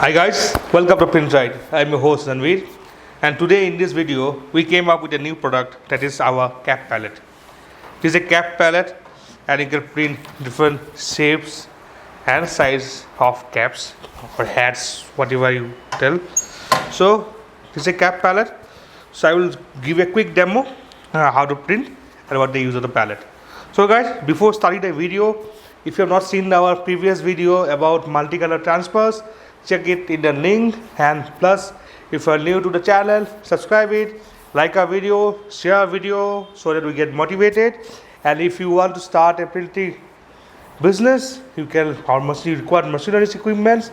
Hi guys, welcome to Printside. I am your host Ranveer, and today in this video we came up with a new product, that is our cap palette. This is a cap palette and you can print different shapes and size of caps or hats, whatever you tell. So this is a cap palette. So I will give a quick demo how to print and what they use of the palette. So guys, before starting the video, if you have not seen our previous video about multicolor transfers, check it in the link. And plus, if you are new to the channel, subscribe it, like our video, share our video so that we get motivated. And if you want to start a printing business, you can almost require machinery equipment,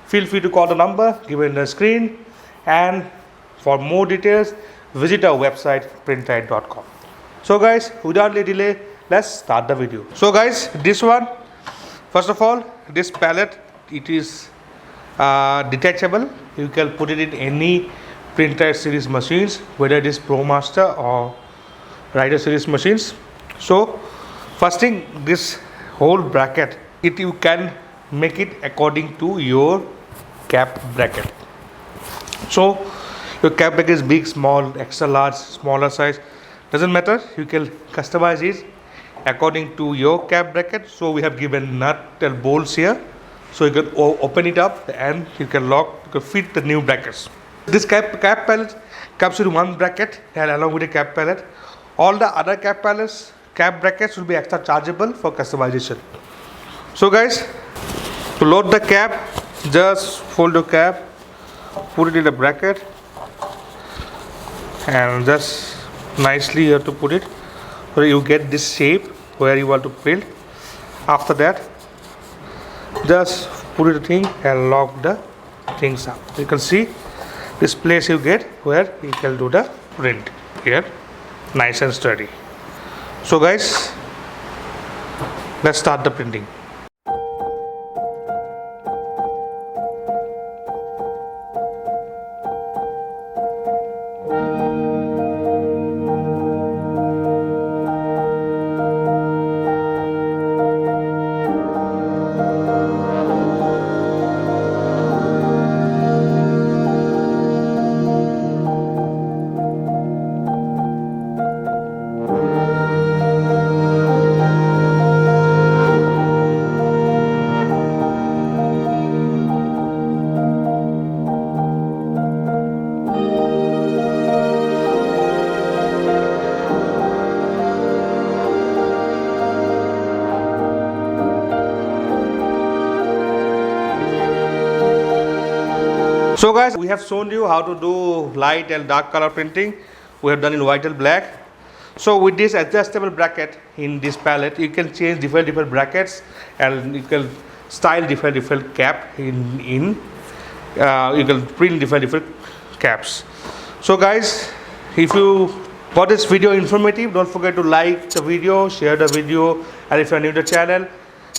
feel free to call the number given on the screen. And for more details, visit our website printtide.com. So guys, without any delay, let's start the video. So guys, this one, first of all, this palette, it is detachable. You can put it in any printer series machines, whether it is ProMaster or Rider series machines. So first thing, this whole bracket, you can make it according to your cap bracket. So your cap bracket is big, small, extra large, smaller size, doesn't matter. You can customize it according to your cap bracket. So we have given nut and bolts here, so you can open it up and you can lock, you can fit the new brackets. This cap palette comes with one bracket and along with the cap palette. All the other cap brackets will be extra chargeable for customization. So guys, to load the cap, just fold the cap, put it in the bracket, and just nicely you have to put it so you get this shape where you want to print. After that, just put it thing and lock the things up. You can see this place you get where you can do the print here, nice and sturdy. So guys, let's start the printing. So guys, we have shown you how to do light and dark color printing. We have done in white and black. So with this adjustable bracket in this palette, you can change different brackets and you can style different cap you can print different caps. So guys, if you found this video informative, don't forget to like the video, share the video, and if you are new to the channel,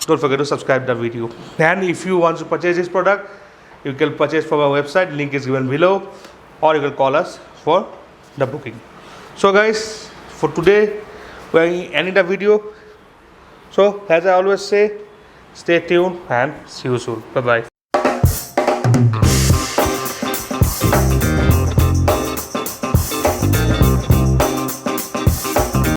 don't forget to subscribe the video. And if you want to purchase this product, you can purchase from our website, link is given below, or you can call us for the booking. So guys, for today we are ending the video. So as I always say, stay tuned and see you soon. Bye bye.